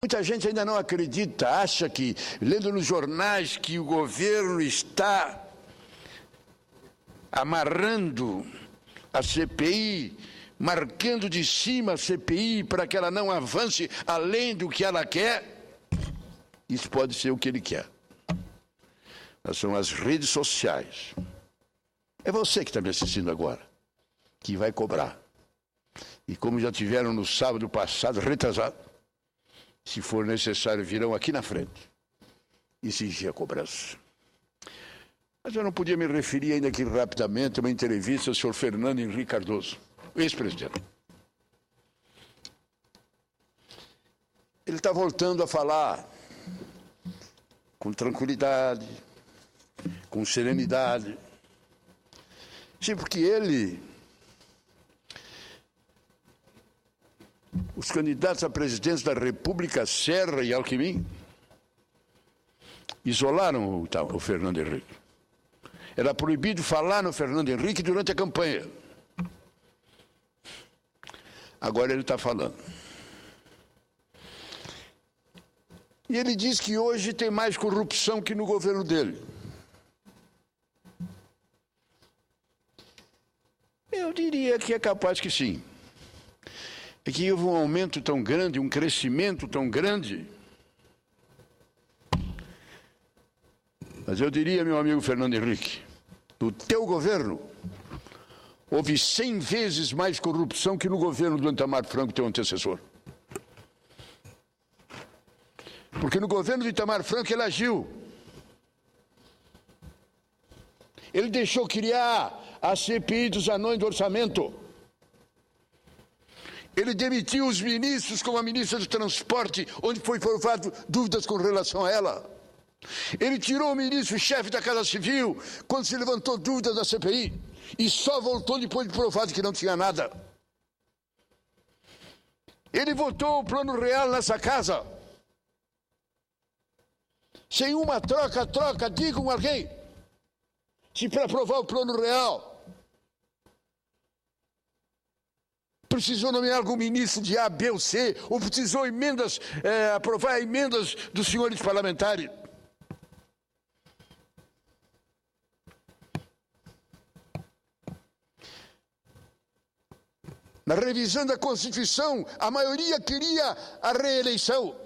Muita gente ainda não acredita, acha que, lendo nos jornais, que o governo está amarrando a CPI, marcando de cima a CPI para que ela não avance além do que ela quer. Isso pode ser o que ele quer. Mas são as redes sociais. É você que está me assistindo agora, que vai cobrar. E como já tiveram no sábado passado, retrasado, se for necessário, virão aqui na frente exigir a cobrança. Mas eu não podia me referir ainda aqui rapidamente a uma entrevista ao senhor Fernando Henrique Cardoso, ex-presidente. Ele está voltando a falar com tranquilidade, com serenidade. Sim, porque os candidatos a presidente da República, Serra e Alckmin, isolaram o Fernando Henrique. Era proibido falar no Fernando Henrique durante a campanha. Agora ele está falando. E ele diz que hoje tem mais corrupção que no governo dele. Eu diria que é capaz que sim. É que houve um aumento tão grande, um crescimento tão grande. Mas eu diria, meu amigo Fernando Henrique, no teu governo, houve 100 vezes mais corrupção que no governo do Itamar Franco, teu antecessor. Porque no governo do Itamar Franco ele agiu. Ele deixou criar a CPI dos anões do orçamento. Ele demitiu os ministros, como a ministra do Transporte, onde foi provado dúvidas com relação a ela. Ele tirou o ministro-chefe da Casa Civil, quando se levantou dúvidas da CPI, e só voltou depois de provado que não tinha nada. Ele votou o Plano Real nessa casa. Sem uma troca, digam alguém, se para aprovar o Plano Real precisou nomear algum ministro de A, B ou C, ou precisou aprovar emendas dos senhores parlamentares. Na revisão da Constituição, a maioria queria a reeleição.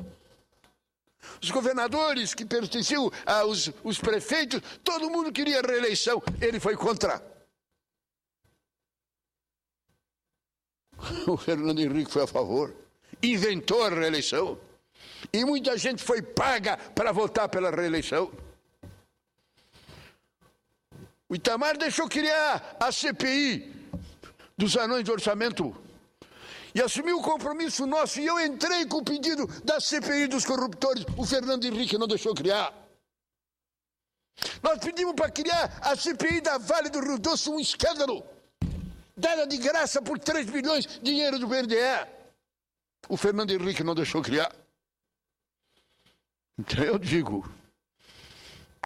Os governadores que pertenciam aos prefeitos, todo mundo queria a reeleição. Ele foi contra. O Fernando Henrique foi a favor. Inventou a reeleição. E muita gente foi paga para votar pela reeleição. O Itamar deixou criar a CPI dos anões do orçamento e assumiu o compromisso nosso, e eu entrei com o pedido da CPI dos corruptores. O Fernando Henrique não deixou criar. Nós pedimos para criar a CPI da Vale do Rio Doce, um escândalo, dada de graça por 3 bilhões de dinheiro do BNDE. O Fernando Henrique não deixou criar. Então eu digo,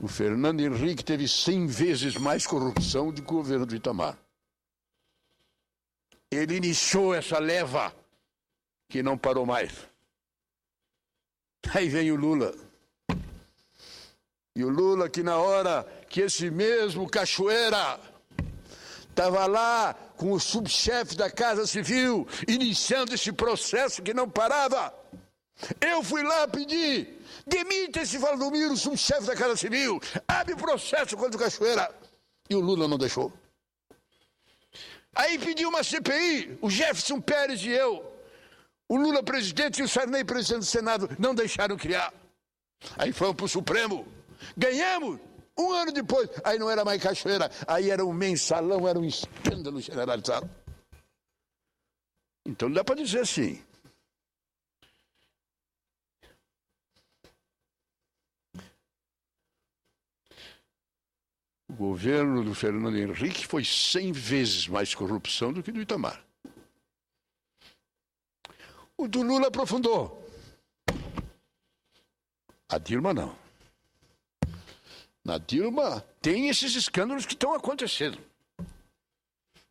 o Fernando Henrique teve 100 vezes mais corrupção do que o governo do Itamar. Ele iniciou essa leva que não parou mais. Aí vem o Lula. E o Lula, que na hora que esse mesmo Cachoeira estava lá com o subchefe da Casa Civil, iniciando esse processo que não parava, eu fui lá pedir: demita esse Valdomiro, subchefe da Casa Civil, abre processo contra o Cachoeira. E o Lula não deixou. Aí pediu uma CPI, o Jefferson Pérez e eu, o Lula presidente e o Sarney presidente do Senado, não deixaram criar. Aí fomos para o Supremo, ganhamos. 1 ano depois, aí não era mais Cachoeira, aí era um mensalão, era um escândalo generalizado. Então dá para dizer assim. O governo do Fernando Henrique foi 100 vezes mais corrupção do que do Itamar. O do Lula aprofundou. A Dilma não. Na Dilma tem esses escândalos que estão acontecendo.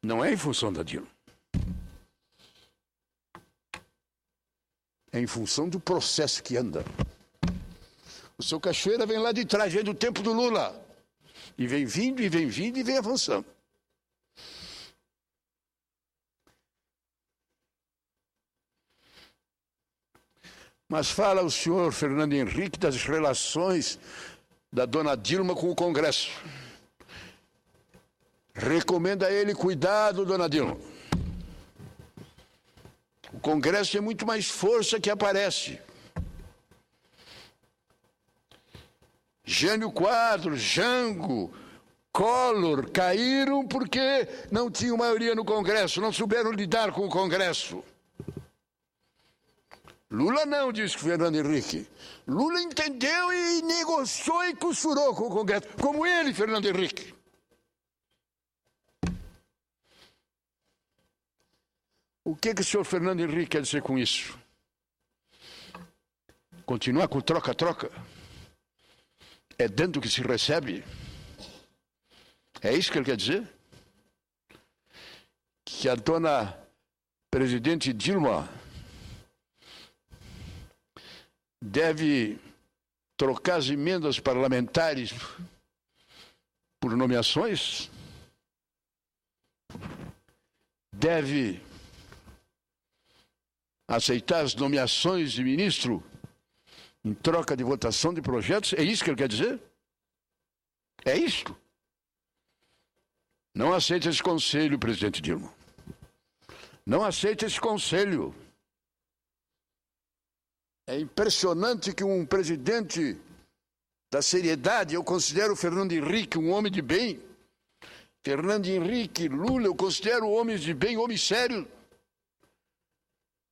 Não é em função da Dilma. é em função do processo que anda. O seu Cachoeira vem lá de trás, vem do tempo do Lula. E vem vindo, e vem vindo, e vem avançando. Mas fala o senhor Fernando Henrique das relações da dona Dilma com o Congresso. Recomenda a ele cuidado, dona Dilma. O Congresso tem muito mais força que aparece. Jânio Quadros, Jango, Collor caíram porque não tinham maioria no Congresso, não souberam lidar com o Congresso. Lula não, disse Fernando Henrique. Lula entendeu e negociou e costurou com o Congresso, como ele, Fernando Henrique. O que o senhor Fernando Henrique quer dizer com isso? Continuar com troca-troca? É dentro que se recebe? É isso que ele quer dizer? Que a dona presidente Dilma deve trocar as emendas parlamentares por nomeações? Deve aceitar as nomeações de ministro em troca de votação de projetos? É isso que ele quer dizer? É isso? Não aceita esse conselho, presidente Dilma. Não aceita esse conselho. É impressionante que um presidente da seriedade, eu considero o Fernando Henrique um homem de bem. Fernando Henrique, Lula, eu considero homens de bem, homens sérios.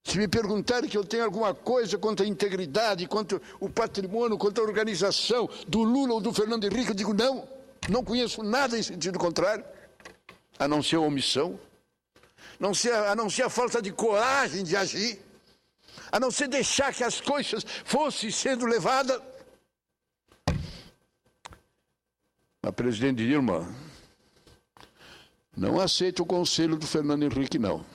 Se me perguntarem que eu tenho alguma coisa contra a integridade, contra o patrimônio, contra a organização do Lula ou do Fernando Henrique, eu digo não, não conheço nada em sentido contrário, a não ser a omissão, a não ser a falta de coragem de agir, a não ser deixar que as coisas fossem sendo levadas. A presidente Dilma não aceita o conselho do Fernando Henrique, não.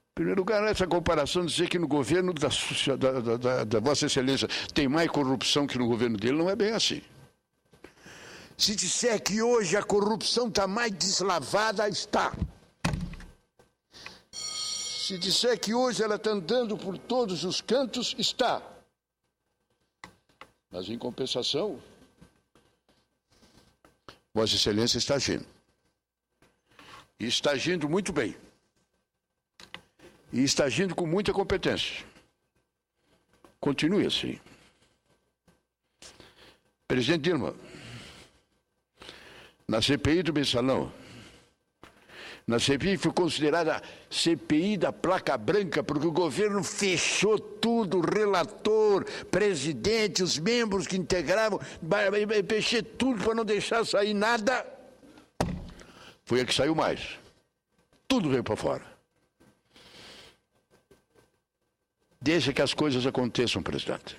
Em primeiro lugar, essa comparação de dizer que no governo da Vossa Excelência tem mais corrupção que no governo dele, não é bem assim. Se disser que hoje a corrupção está mais deslavada, está. Se disser que hoje ela está andando por todos os cantos, está. Mas, em compensação, Vossa Excelência está agindo. E está agindo muito bem. E está agindo com muita competência. Continue assim. Presidente Dilma, na CPI do Mensalão, na CPI foi considerada CPI da placa branca, porque o governo fechou tudo, o relator, presidente, os membros que integravam, fechou tudo para não deixar sair nada. Foi a que saiu mais. Tudo veio para fora. Deixa que as coisas aconteçam, presidente.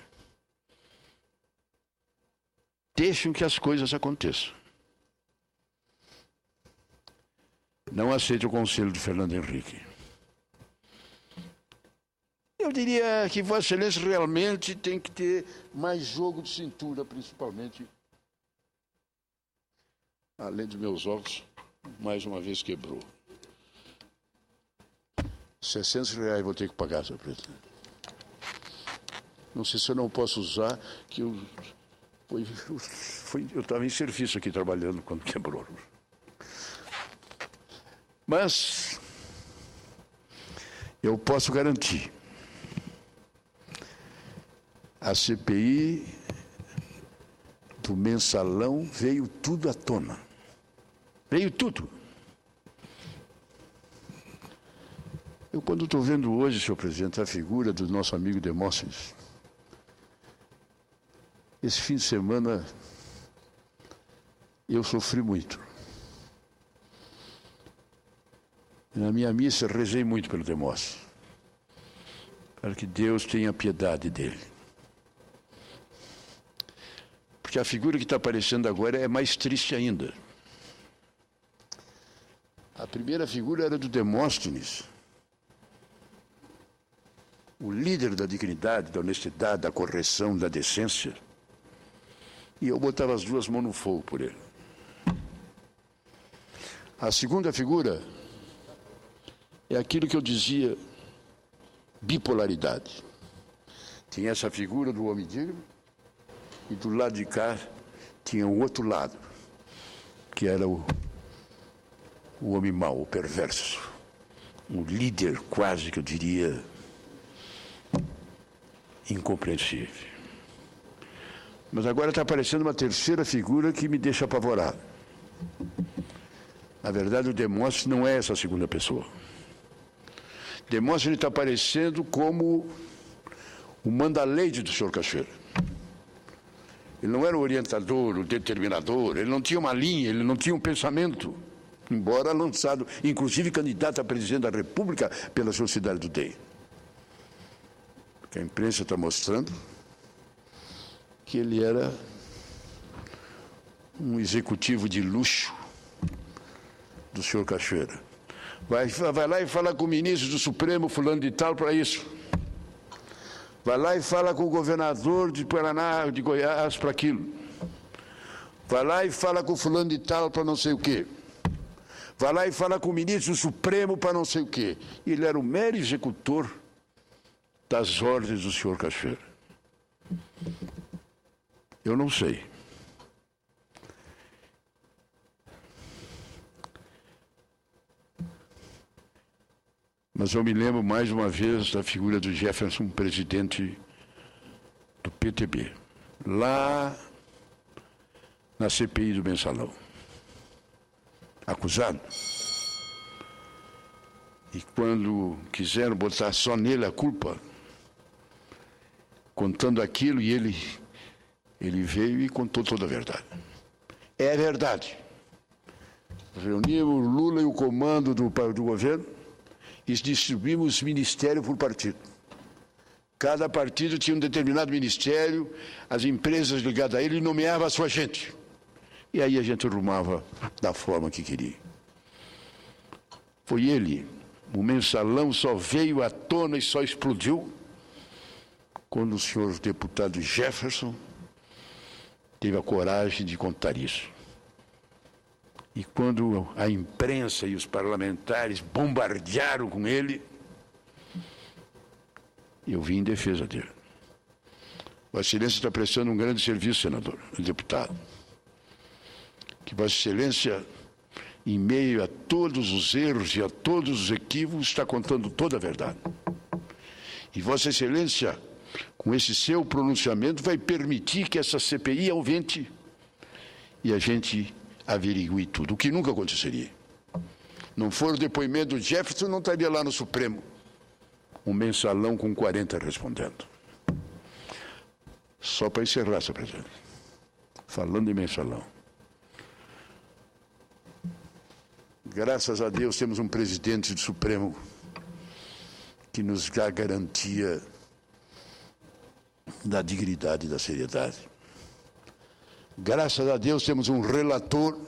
Deixem que as coisas aconteçam. Não aceite o conselho do Fernando Henrique. Eu diria que Vossa Excelência realmente tem que ter mais jogo de cintura, principalmente. Além dos meus ovos, mais uma vez quebrou. R$600 vou ter que pagar, senhor presidente. Não sei se eu não posso usar, que eu estava em serviço aqui trabalhando quando quebrou. Mas eu posso garantir, a CPI do Mensalão veio tudo à tona. Veio tudo. Eu, quando estou vendo hoje, senhor presidente, a figura do nosso amigo Demóstenes, esse fim de semana eu sofri muito. Na minha missa rezei muito pelo Demóstenes, para que Deus tenha piedade dele. Porque a figura que está aparecendo agora é mais triste ainda. A primeira figura era do Demóstenes, o líder da dignidade, da honestidade, da correção, da decência. E eu botava as duas mãos no fogo por ele. A segunda figura é aquilo que eu dizia, bipolaridade. Tinha essa figura do homem digno e do lado de cá tinha o outro lado, que era o homem mau, o perverso. Um líder quase que eu diria incompreensível. Mas agora está aparecendo uma terceira figura que me deixa apavorado. Na verdade, o Demóstenes não é essa segunda pessoa. Demóstenes está aparecendo como o manda-leite do senhor Cachoeira. Ele não era o orientador, o determinador, ele não tinha uma linha, ele não tinha um pensamento, embora lançado, inclusive candidato a presidente da República pela Sociedade do DEM. Porque a imprensa está mostrando que ele era um executivo de luxo do senhor Cachoeira. Vai lá e fala com o ministro do Supremo, fulano de tal, para isso. Vai lá e fala com o governador de Paraná, de Goiás, para aquilo. Vai lá e fala com o fulano de tal, para não sei o quê. Vai lá e fala com o ministro do Supremo, para não sei o quê. E ele era o mero executor das ordens do senhor Cachoeira. Eu não sei. Mas eu me lembro mais uma vez da figura do Jefferson, presidente do PTB, lá na CPI do Mensalão, acusado. E quando quiseram botar só nele a culpa, contando aquilo, e ele veio e contou toda a verdade. É verdade. Reunimos o Lula e o comando do governo e distribuímos ministério por partido. Cada partido tinha um determinado ministério, as empresas ligadas a ele nomeavam a sua gente. E aí a gente arrumava da forma que queria. Foi ele. O Mensalão só veio à tona e só explodiu quando o senhor deputado Jefferson teve a coragem de contar isso. E quando a imprensa e os parlamentares bombardearam com ele, eu vim em defesa dele. Vossa Excelência está prestando um grande serviço, senador, deputado. Que Vossa Excelência, em meio a todos os erros e a todos os equívocos, está contando toda a verdade. E Vossa Excelência, com esse seu pronunciamento, vai permitir que essa CPI aumente e a gente averigue tudo, o que nunca aconteceria. Não for o depoimento do Jefferson, não estaria lá no Supremo um Mensalão com 40 respondendo. Só para encerrar, senhor presidente, falando em Mensalão. Graças a Deus temos um presidente do Supremo que nos dá garantia da dignidade e da seriedade. Graças a Deus temos um relator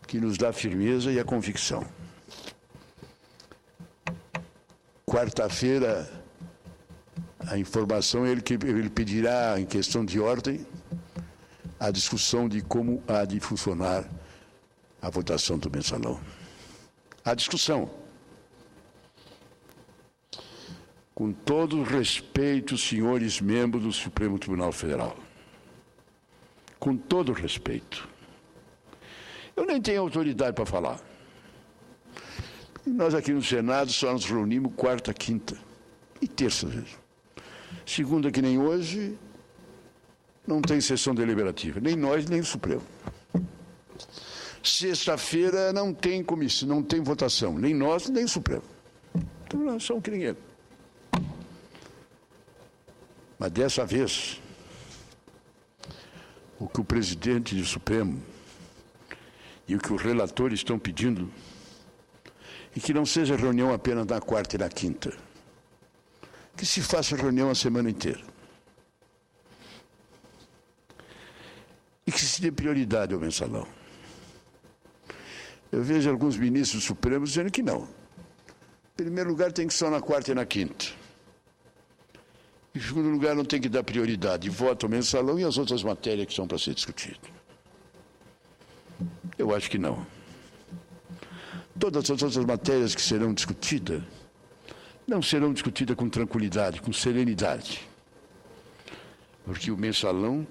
que nos dá firmeza e a convicção. Quarta-feira, a informação é que ele pedirá, em questão de ordem, a discussão de como há de funcionar a votação do Mensalão. A discussão. Com todo respeito, senhores membros do Supremo Tribunal Federal. Com todo respeito. Eu nem tenho autoridade para falar. Nós aqui no Senado só nos reunimos quarta, quinta e terça vezes. Segunda, que nem hoje, não tem sessão deliberativa. Nem nós, nem o Supremo. Sexta-feira não tem comissão, não tem votação. Nem nós, nem o Supremo. Então nós somos que ninguém. Mas dessa vez, o que o presidente do Supremo e o que os relatores estão pedindo é que não seja reunião apenas na quarta e na quinta, que se faça reunião a semana inteira. E que se dê prioridade ao Mensalão. Eu vejo alguns ministros do Supremo dizendo que não. Em primeiro lugar, tem que ser na quarta e na quinta. Em segundo lugar, não tem que dar prioridade. Voto ao mensalão e as outras matérias que são para ser discutidas. Eu acho que não. Todas as outras matérias que serão discutidas não serão discutidas com tranquilidade, com serenidade. Porque o mensalão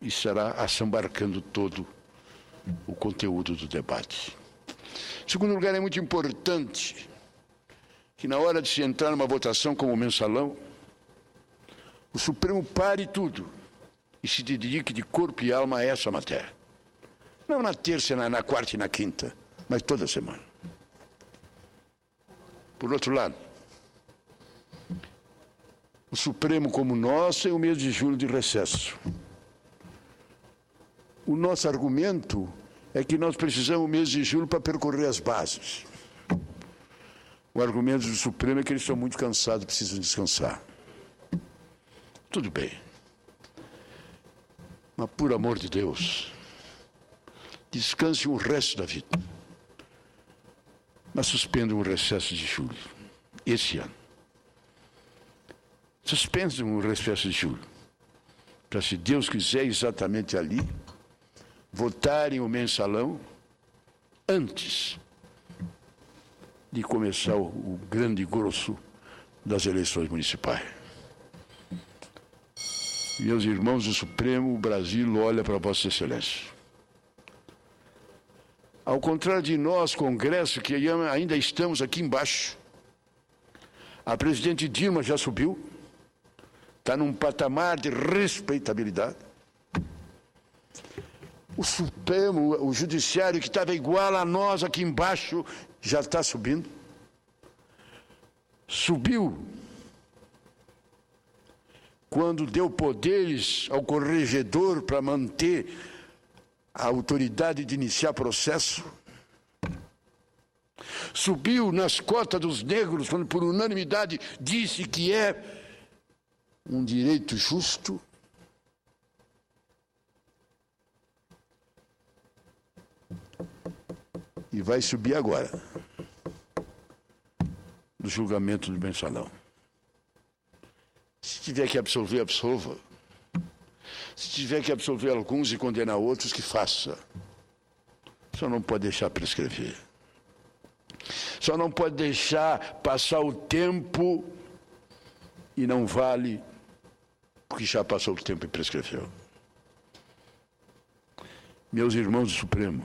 estará assambarcando todo o conteúdo do debate. Em segundo lugar, é muito importante que na hora de se entrar numa votação como o mensalão, o Supremo pare tudo e se dedique de corpo e alma a essa matéria. Não na terça, na quarta e na quinta, mas toda semana. Por outro lado, o Supremo, como nós, tem o mês de julho de recesso. O nosso argumento é que nós precisamos do mês de julho para percorrer as bases. O argumento do Supremo é que eles estão muito cansados, precisam descansar. Tudo bem. Mas, por amor de Deus, descanse o resto da vida. Mas suspendam o recesso de julho, esse ano. Suspendam o recesso de julho, para, se Deus quiser, exatamente ali, votarem o mensalão antes de começar o grande grosso das eleições municipais. Meus irmãos do Supremo, o Brasil olha para Vossa Excelência. Ao contrário de nós, Congresso, que ainda estamos aqui embaixo, a presidente Dilma já subiu, está num patamar de respeitabilidade. O Supremo, o Judiciário, que estava igual a nós aqui embaixo, já está subindo. Subiu quando deu poderes ao corregedor para manter a autoridade de iniciar processo. Subiu nas cotas dos negros, quando por unanimidade disse que é um direito justo. E vai subir agora, no julgamento do mensalão. Se tiver que absolver, absolva. Se tiver que absolver alguns e condenar outros, que faça. Só não pode deixar prescrever. Só não pode deixar passar o tempo e não vale, porque já passou o tempo e prescreveu. Meus irmãos do Supremo,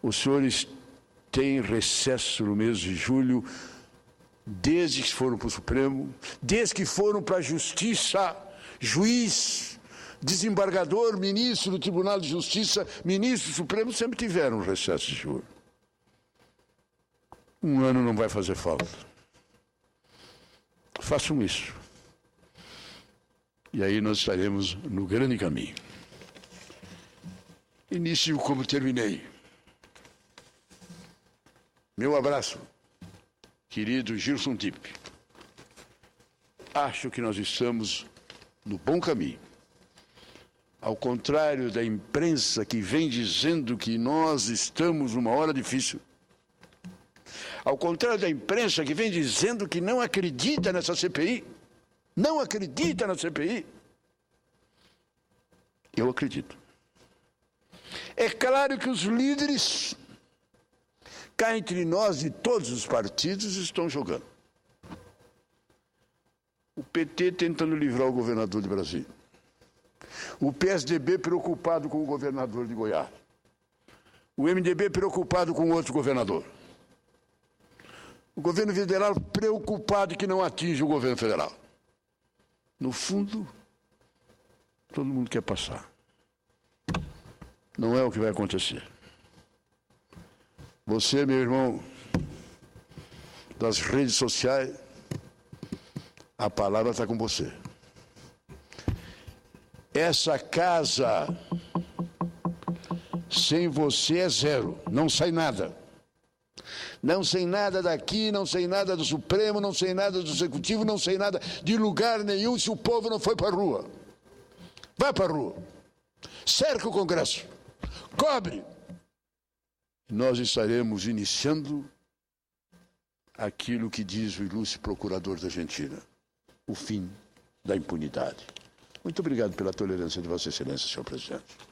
os senhores têm recesso no mês de julho, desde que foram para o Supremo, desde que foram para a Justiça, juiz, desembargador, ministro do Tribunal de Justiça, ministro do Supremo, sempre tiveram recesso de julho. Um ano não vai fazer falta. Façam isso. E aí nós estaremos no grande caminho. Inicio como terminei. Meu abraço, querido Gilson Tippe. Acho que nós estamos no bom caminho. Ao contrário da imprensa que vem dizendo que nós estamos numa hora difícil. Ao contrário da imprensa que vem dizendo que não acredita nessa CPI. Não acredita na CPI. Eu acredito. É claro que os líderes cá entre nós de todos os partidos estão jogando. O PT tentando livrar o governador de Brasília. O PSDB preocupado com o governador de Goiás. O MDB preocupado com outro governador. O governo federal preocupado que não atinge o governo federal. No fundo, todo mundo quer passar. Não é o que vai acontecer. Você, meu irmão, das redes sociais, a palavra está com você. Essa casa, sem você é zero, não sai nada. Não sei nada daqui, não sei nada do Supremo, não sei nada do Executivo, não sei nada de lugar nenhum se o povo não foi para a rua. Vai para a rua. Cerca o Congresso. Cobre. Nós estaremos iniciando aquilo que diz o ilustre procurador da Argentina: o fim da impunidade. Muito obrigado pela tolerância de Vossa Excelência, senhor presidente.